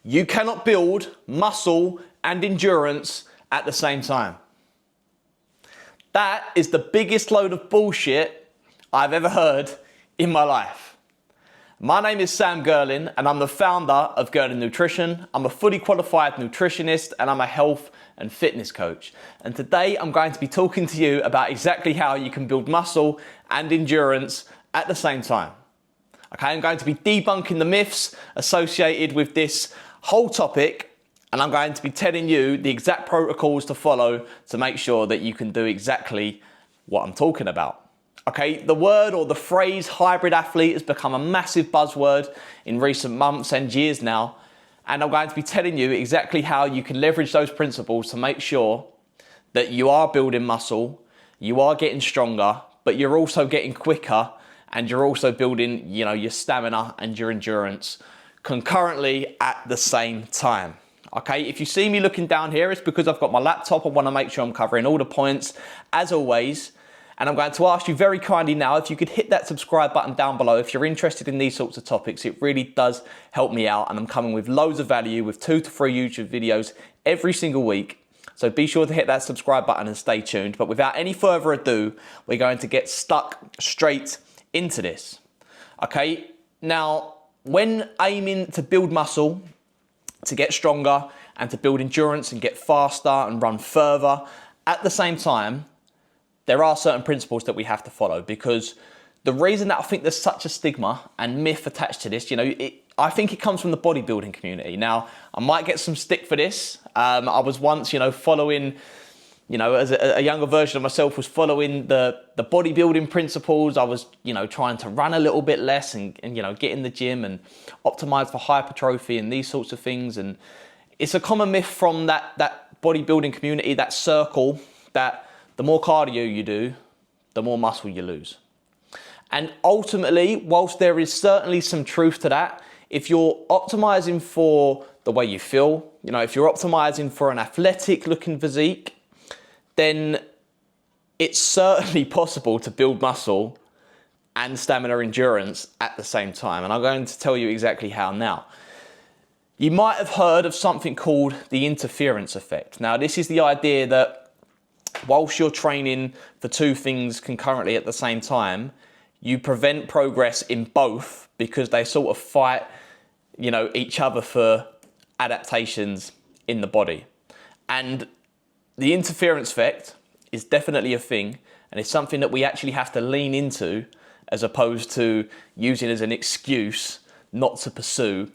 You cannot build muscle and endurance at the same time. That is the biggest load of bullshit I've ever heard in my life. My name is Sam Gerlin and I'm the founder of Gerlin Nutrition. I'm a fully qualified nutritionist and I'm a health and fitness coach. And today I'm going to be talking to you about exactly how you can build muscle and endurance at the same time. Okay, I'm going to be debunking the myths associated with this whole topic, and I'm going to be telling you the exact protocols to follow to make sure that you can do exactly what I'm talking about. Okay, the word or the phrase hybrid athlete has become a massive buzzword in recent months and years now, and I'm going to be telling you exactly how you can leverage those principles to make sure that you are building muscle, you are getting stronger, but you're also getting quicker and you're also building, your stamina and your endurance concurrently at the same time. Okay, if you see me looking down here, it's because I've got my laptop. I want to make sure I'm covering all the points as always. And I'm going to ask you very kindly now if you could hit that subscribe button down below if you're interested in these sorts of topics. It really does help me out, and I'm coming with loads of value with 2 to 3 YouTube videos every single week. So be sure to hit that subscribe button and stay tuned. But without any further ado, we're going to get stuck straight into this. Okay, now when aiming to build muscle, to get stronger and to build endurance and get faster and run further at the same time, there are certain principles that we have to follow, because the reason that I think there's such a stigma and myth attached to this, I think it comes from the bodybuilding community. Now, I might get some stick for this. I was once, following, as a younger version of myself, was following the bodybuilding principles. I was, trying to run a little bit less and get in the gym and optimize for hypertrophy and these sorts of things. And it's a common myth from that bodybuilding community, that circle, that the more cardio you do, the more muscle you lose. And ultimately, whilst there is certainly some truth to that, if you're optimizing for the way you feel, if you're optimizing for an athletic looking physique, then it's certainly possible to build muscle and stamina endurance at the same time. And I'm going to tell you exactly how now. You might have heard of something called the interference effect. Now, this is the idea that whilst you're training for 2 things concurrently at the same time, you prevent progress in both because they sort of fight, each other for adaptations in the body. And the interference effect is definitely a thing, and it's something that we actually have to lean into as opposed to using as an excuse not to pursue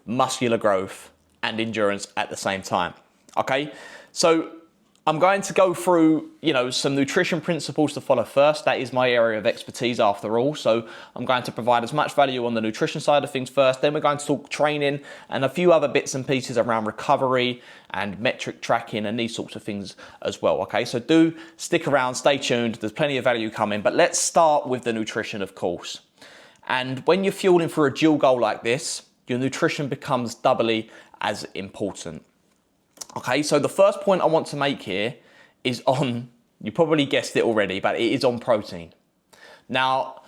muscular growth and endurance at the same time. Okay, so I'm going to go through, some nutrition principles to follow first. That is my area of expertise after all. So I'm going to provide as much value on the nutrition side of things first. Then we're going to talk training and a few other bits and pieces around recovery and metric tracking and these sorts of things as well. Okay, so do stick around, stay tuned. There's plenty of value coming, but let's start with the nutrition, of course. And when you're fueling for a dual goal like this, your nutrition becomes doubly as important. Okay, so the first point I want to make here is on, you probably guessed it already, but it is on protein. Now,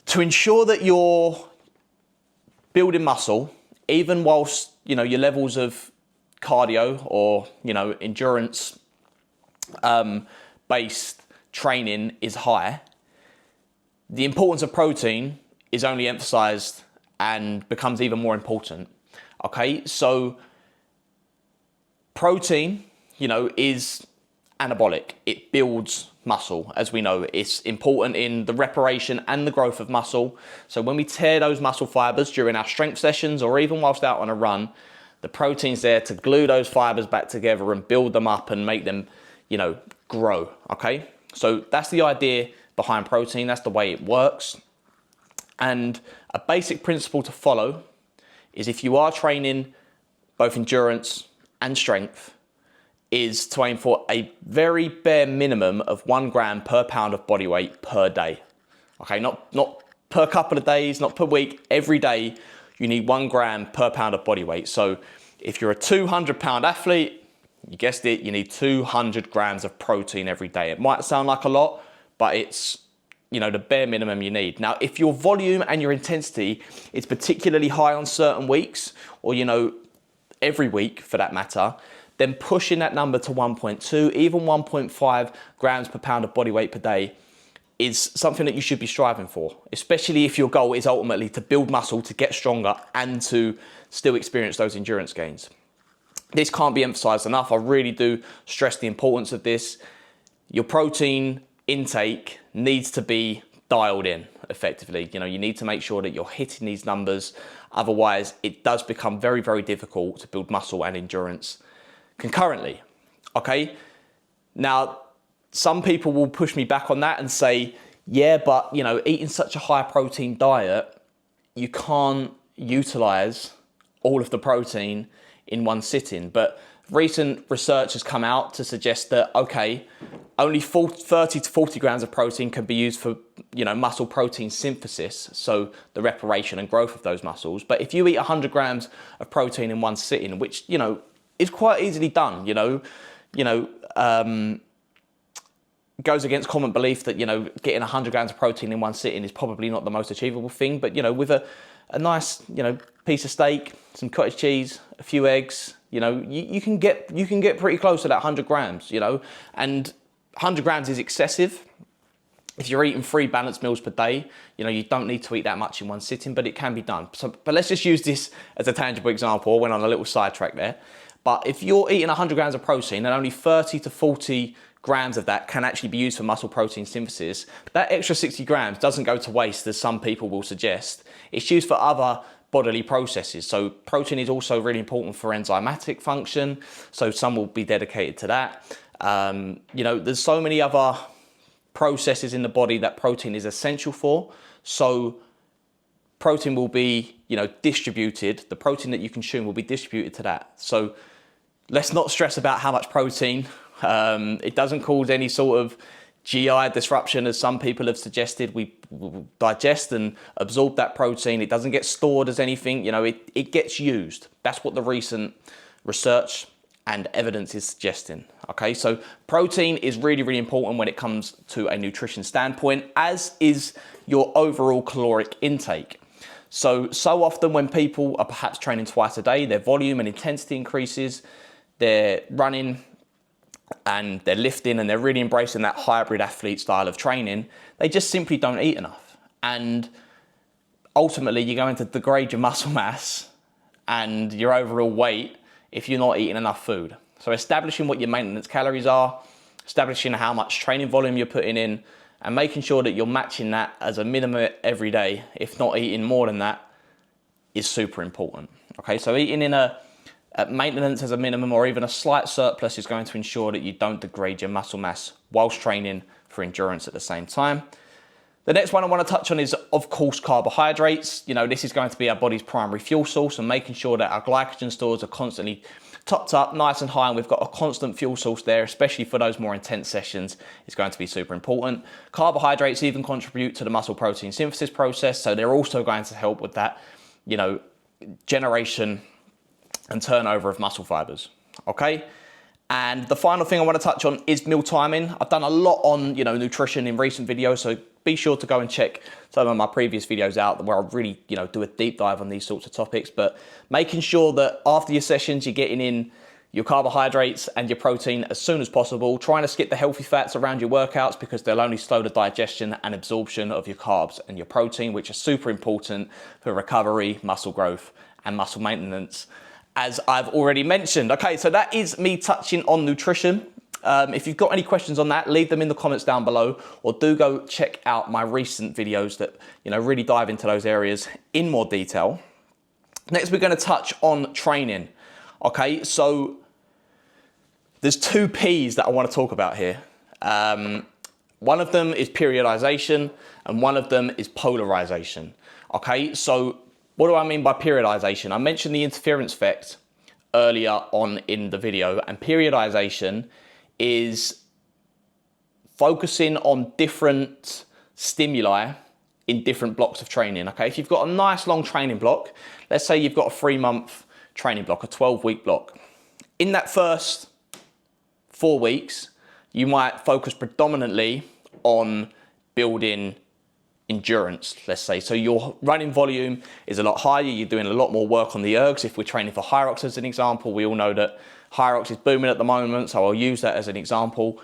to ensure that you're building muscle, even whilst, your levels of cardio or, endurance based training is high, the importance of protein is only emphasized and becomes even more important. Okay, so protein, is anabolic. It builds muscle, as we know. It's important in the reparation and the growth of muscle. So when we tear those muscle fibers during our strength sessions or even whilst out on a run, the protein's there to glue those fibers back together and build them up and make them, grow, okay? So that's the idea behind protein. That's the way it works. And a basic principle to follow is if you are training both endurance and strength, is to aim for a very bare minimum of 1 gram per pound of body weight per day. Okay, not per couple of days, not per week, every day you need 1 gram per pound of body weight. So if you're a 200-pound athlete, you guessed it, you need 200 grams of protein every day. It might sound like a lot, but it's the bare minimum you need. Now, if your volume and your intensity is particularly high on certain weeks, or every week for that matter, then pushing that number to 1.2, even 1.5 grams per pound of body weight per day is something that you should be striving for, especially if your goal is ultimately to build muscle, to get stronger, and to still experience those endurance gains. This can't be emphasized enough. I really do stress the importance of this. Your protein intake needs to be dialed in effectively. You know, you need to make sure that you're hitting these numbers. Otherwise, it does become very, very difficult to build muscle and endurance concurrently. Okay. Now, some people will push me back on that and say, yeah, but you know, eating such a high protein diet, you can't utilize all of the protein in one sitting. But recent research has come out to suggest that, okay, only 30 to 40 grams of protein can be used for, you know, muscle protein synthesis, so the reparation and growth of those muscles. But if you eat 100 grams of protein in one sitting, which, you know, is quite easily done, goes against common belief that, you know, getting 100 grams of protein in one sitting is probably not the most achievable thing. But, you know, with a nice, you know, piece of steak, some cottage cheese, a few eggs, you know, you can get pretty close to that 100 grams, you know, and 100 grams is excessive. If you're eating 3 balanced meals per day, you know, you don't need to eat that much in one sitting, but it can be done. So, but let's just use this as a tangible example. I went on a little sidetrack there. But if you're eating 100 grams of protein and only 30 to 40 grams of that can actually be used for muscle protein synthesis, that extra 60 grams doesn't go to waste, as some people will suggest. It's used for other bodily processes. So protein is also really important for enzymatic function. So some will be dedicated to that. You know, there's so many other processes in the body that protein is essential for. So protein will be, you know, distributed. The protein that you consume will be distributed to that. So let's not stress about how much protein. It doesn't cause any sort of GI disruption, as some people have suggested. We digest and absorb that protein. It doesn't get stored as anything, you know, it gets used. That's what the recent research and evidence is suggesting. Okay, so protein is really, really important when it comes to a nutrition standpoint, as is your overall caloric intake. So often when people are perhaps training twice a day, their volume and intensity increases, they're running and they're lifting and they're really embracing that hybrid athlete style of training, they just simply don't eat enough. And ultimately, you're going to degrade your muscle mass and your overall weight if you're not eating enough food. So establishing what your maintenance calories are, establishing how much training volume you're putting in, and making sure that you're matching that as a minimum every day, if not eating more than that, is super important. Okay, so eating in a maintenance as a minimum or even a slight surplus is going to ensure that you don't degrade your muscle mass whilst training for endurance at the same time. The next one I want to touch on is, of course, carbohydrates. You know, this is going to be our body's primary fuel source, and making sure that our glycogen stores are constantly topped up, nice and high, and we've got a constant fuel source there, especially for those more intense sessions, is going to be super important. Carbohydrates even contribute to the muscle protein synthesis process, so they're also going to help with that, you know, generation and turnover of muscle fibers. Okay. And the final thing I want to touch on is meal timing. I've done a lot on, you know, nutrition in recent videos, so be sure to go and check some of my previous videos out where I really, you know, do a deep dive on these sorts of topics. But making sure that after your sessions, you're getting in your carbohydrates and your protein as soon as possible, trying to skip the healthy fats around your workouts because they'll only slow the digestion and absorption of your carbs and your protein, which are super important for recovery, muscle growth, and muscle maintenance, as I've already mentioned. Okay, so that is me touching on nutrition. If you've got any questions on that, leave them in the comments down below, or do go check out my recent videos that, you know, really dive into those areas in more detail. Next, we're going to touch on training. Okay, so there's 2 P's that I want to talk about here. One of them is periodization and one of them is polarization. Okay, so what do I mean by periodization? I mentioned the interference effect earlier on in the video, and periodization is focusing on different stimuli in different blocks of training. Okay, if you've got a nice long training block, let's say you've got a 3-month training block, a 12-week block. In that first 4 weeks, you might focus predominantly on building endurance, let's say. So your running volume is a lot higher. You're doing a lot more work on the ergs. If we're training for Hyrox as an example, we all know that Hyrox is booming at the moment, so I'll use that as an example.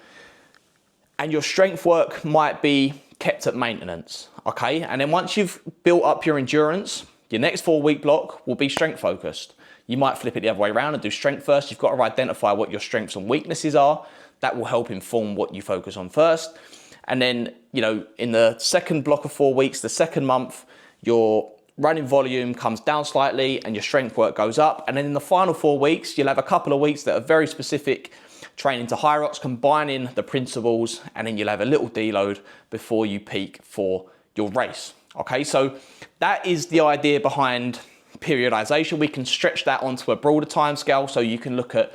And your strength work might be kept at maintenance, okay? And then once you've built up your endurance, your next 4-week block will be strength focused. You might flip it the other way around and do strength first. You've got to identify what your strengths and weaknesses are. That will help inform what you focus on first. And then, in the second block of 4 weeks, the second month, your running volume comes down slightly and your strength work goes up. And then in the final 4 weeks, you'll have a couple of weeks that are very specific training to Hyrox, combining the principles, and then you'll have a little deload before you peak for your race. Okay, so that is the idea behind periodization. We can stretch that onto a broader time scale. So you can look at,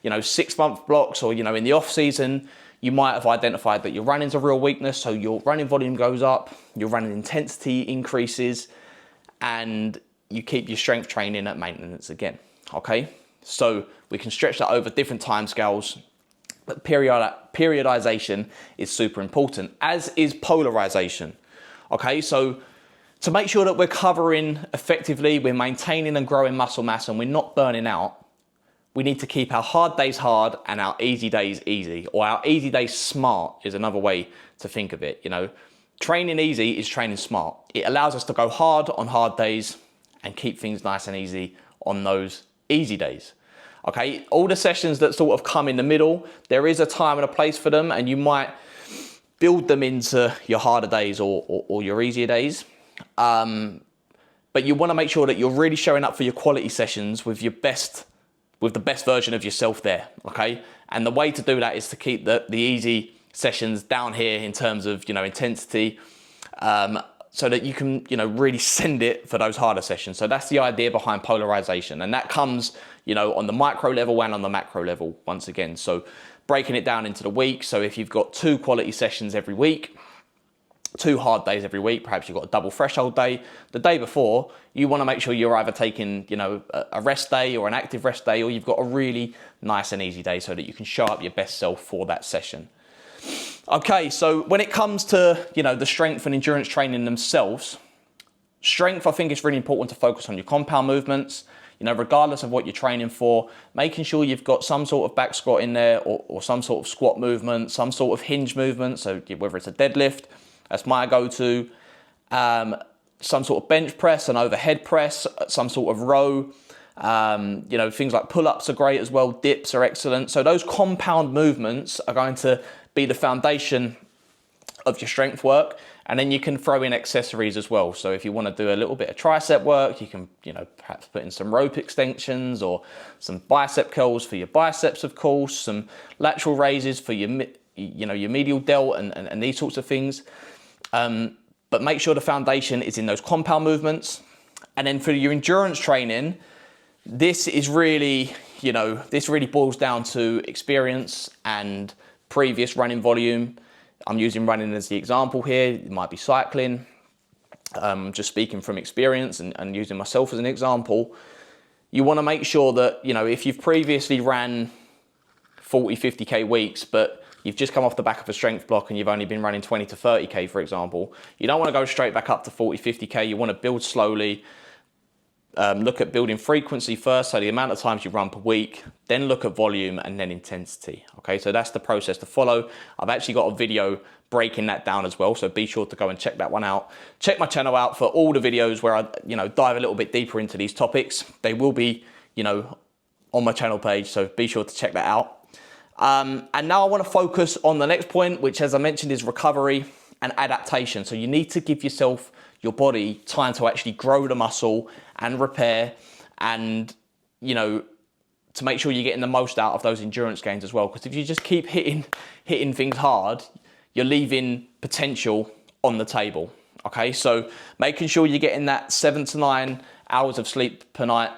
6-month blocks, or, in the off season, you might have identified that your running's a real weakness. So your running volume goes up, your running intensity increases, and you keep your strength training at maintenance again. Okay, so we can stretch that over different time scales, but periodization is super important, as is polarization. Okay, so to make sure that we're covering effectively, we're maintaining and growing muscle mass, and we're not burning out, we need to keep our hard days hard and our easy days easy, or our easy days smart is another way to think of it. Training easy is training smart. It allows us to go hard on hard days and keep things nice and easy on those easy days. Okay, all the sessions that sort of come in the middle, there is a time and a place for them, and you might build them into your harder days or your easier days. But you want to make sure that you're really showing up for your quality sessions with the best version of yourself there, okay? And the way to do that is to keep the easy sessions down here in terms of, intensity, so that you can, really send it for those harder sessions. So that's the idea behind polarization. And that comes, on the micro level and on the macro level, once again. So breaking it down into the week. So if you've got 2 quality sessions every week, 2 hard days every week, perhaps you've got a double threshold day. The day before, you want to make sure you're either taking, a rest day or an active rest day, or you've got a really nice and easy day so that you can show up your best self for that session. Okay, so when it comes to, the strength and endurance training themselves, strength, I think it's really important to focus on your compound movements, regardless of what you're training for, making sure you've got some sort of back squat in there, or some sort of squat movement, some sort of hinge movement. So whether it's a deadlift, that's my go-to, some sort of bench press, an overhead press, some sort of row, things like pull-ups are great as well, dips are excellent. So those compound movements are going to be the foundation of your strength work, and then you can throw in accessories as well. So if you want to do a little bit of tricep work, you can, perhaps put in some rope extensions or some bicep curls for your biceps, of course, some lateral raises for your medial delt and these sorts of things. But make sure the foundation is in those compound movements. And then for your endurance training, this is really, this really boils down to experience and previous running volume. I'm using running as the example here. It might be cycling. Just speaking from experience and using myself as an example. You want to make sure that, if you've previously ran 40, 50K weeks, but you've just come off the back of a strength block and you've only been running 20 to 30K, for example, you don't want to go straight back up to 40, 50K. You want to build slowly. Look at building frequency first, so the amount of times you run per week, then look at volume and then intensity. Okay, so that's the process to follow. I've actually got a video breaking that down as well, so be sure to go and check that one out. Check my channel out for all the videos where I, dive a little bit deeper into these topics. They will be, on my channel page, so be sure to check that out. And now I want to focus on the next point, which, as I mentioned, is recovery and adaptation. So you need to give yourself, your body, time to actually grow the muscle and repair, and to make sure you're getting the most out of those endurance gains as well. Because if you just keep hitting things hard, you're leaving potential on the table. Okay, so making sure you're getting that 7 to 9 hours of sleep per night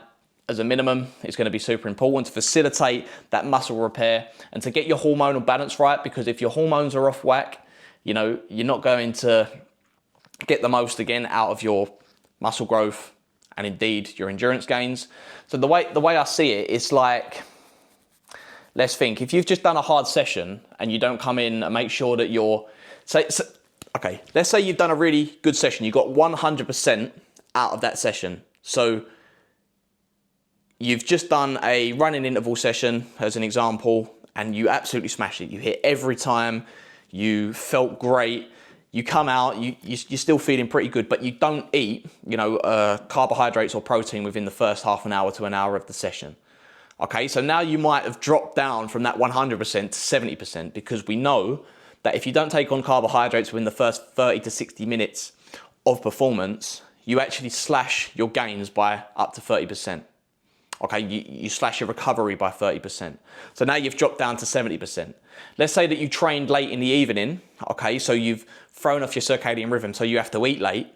as a minimum is going to be super important to facilitate that muscle repair and to get your hormonal balance right. Because if your hormones are off whack, you're not going to get the most again out of your muscle growth and indeed your endurance gains. So the way I see it, it's like, let's think, if you've just done a hard session and you don't come in and make sure that you're, say Okay, let's say you've done a really good session. You got 100% out of that session. So you've just done a running interval session as an example, and you absolutely smashed it. You hit every time, you felt great. You come out, you're still feeling pretty good, but you don't eat, carbohydrates or protein within the first half an hour to an hour of the session. Okay, so now you might have dropped down from that 100% to 70% because we know that if you don't take on carbohydrates within the first 30 to 60 minutes of performance, you actually slash your gains by up to 30%. Okay, you slash your recovery by 30%. So now you've dropped down to 70%. Let's say that you trained late in the evening. Okay, so you've thrown off your circadian rhythm, so you have to eat late.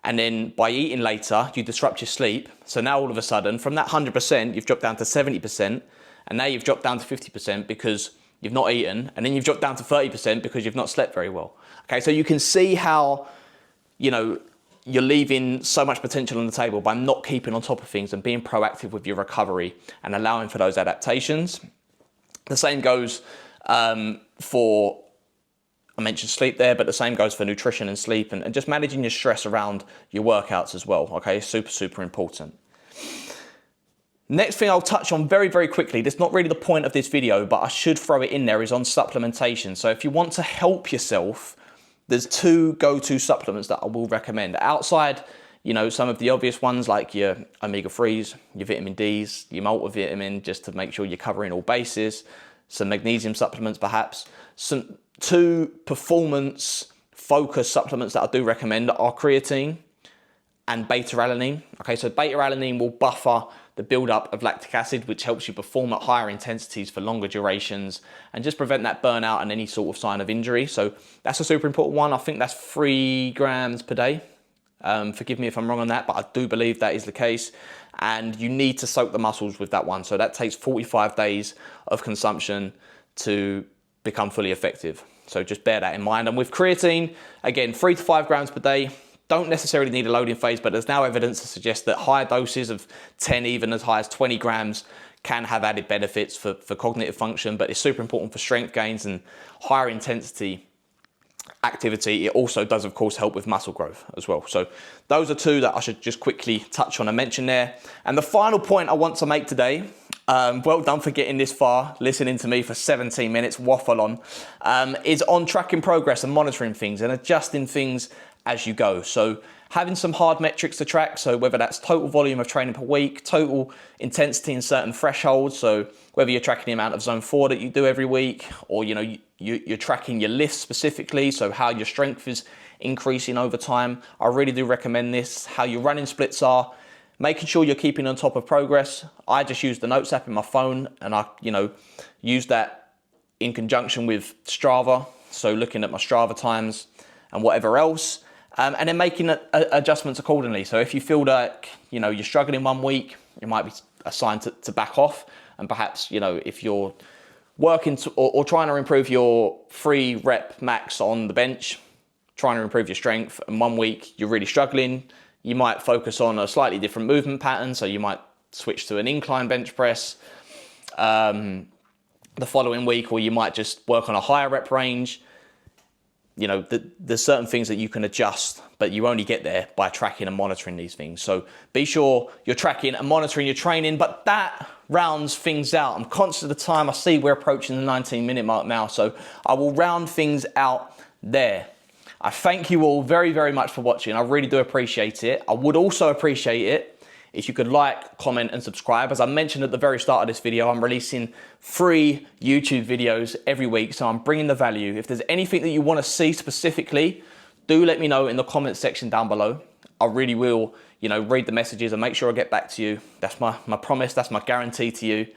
And then by eating later, you disrupt your sleep. So now all of a sudden, from that 100%, you've dropped down to 70%. And now you've dropped down to 50% because you've not eaten. And then you've dropped down to 30% because you've not slept very well. Okay, so you can see how, you're leaving so much potential on the table by not keeping on top of things and being proactive with your recovery and allowing for those adaptations. The same goes for, I mentioned sleep there, but the same goes for nutrition and sleep and just managing your stress around your workouts as well. Okay, super, super important. Next thing I'll touch on very, very quickly, that's not really the point of this video, but I should throw it in there, is on supplementation. So if you want to help yourself, there's two go-to supplements that I will recommend. Outside, some of the obvious ones like your omega-3s, your vitamin Ds, your multivitamin, just to make sure you're covering all bases, some magnesium supplements perhaps. Two performance-focused supplements that I do recommend are creatine and beta-alanine. Okay, so beta-alanine will buffer the buildup of lactic acid, which helps you perform at higher intensities for longer durations and just prevent that burnout and any sort of sign of injury. So that's a super important one. I think that's 3 grams per day. Forgive me if I'm wrong on that, but I do believe that is the case. And you need to soak the muscles with that one. So that takes 45 days of consumption to become fully effective. So just bear that in mind. And with creatine, again, 3 to 5 grams per day. Don't necessarily need a loading phase, but there's now evidence to suggest that higher doses of 10, even as high as 20 grams can have added benefits for cognitive function, but it's super important for strength gains and higher intensity activity. It also does, of course, help with muscle growth as well. So those are two that I should just quickly touch on and mention there. And the final point I want to make today, well done for getting this far, listening to me for 17 minutes waffle on, is on tracking progress and monitoring things and adjusting things as you go. So having some hard metrics to track, so whether that's total volume of training per week, total intensity in certain thresholds, so whether you're tracking the amount of zone 4 that you do every week, or you're tracking your lifts specifically, so how your strength is increasing over time. I really do recommend this. How your running splits are, making sure you're keeping on top of progress. I just use the Notes app in my phone, and I use that in conjunction with Strava, so looking at my Strava times and whatever else. And then making adjustments accordingly. So if you feel like, you're struggling one week, it might be a sign to back off. And perhaps, if you're working or trying to improve your 3 rep max on the bench, trying to improve your strength, and one week you're really struggling, you might focus on a slightly different movement pattern. So you might switch to an incline bench press the following week, or you might just work on a higher rep range. There's certain things that you can adjust, but you only get there by tracking and monitoring these things. So be sure you're tracking and monitoring your training, but that rounds things out. I'm conscious of the time. I see we're approaching the 19-minute mark now, so I will round things out there. I thank you all very, very much for watching. I really do appreciate it. I would also appreciate it if you could like, comment, and subscribe. As I mentioned at the very start of this video, I'm releasing 3 YouTube videos every week, so I'm bringing the value. If there's anything that you want to see specifically, do let me know in the comments section down below. I really will, read the messages and make sure I get back to you. That's my promise, that's my guarantee to you.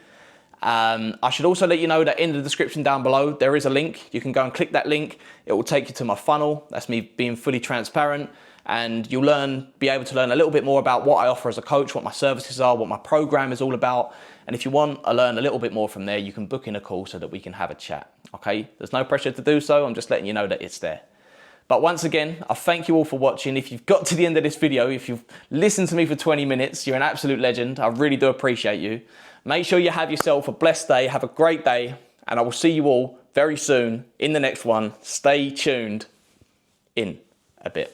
I should also let you know that in the description down below, there is a link. You can go and click that link. It will take you to my funnel. That's me being fully transparent. And you'll be able to learn a little bit more about what I offer as a coach, what my services are, what my program is all about. And if you want to learn a little bit more from there, you can book in a call so that we can have a chat. Okay? There's no pressure to do so. I'm just letting you know that it's there. But once again, I thank you all for watching. If you've got to the end of this video, if you've listened to me for 20 minutes, you're an absolute legend. I really do appreciate you. Make sure you have yourself a blessed day. Have a great day. And I will see you all very soon in the next one. Stay tuned. in a bit.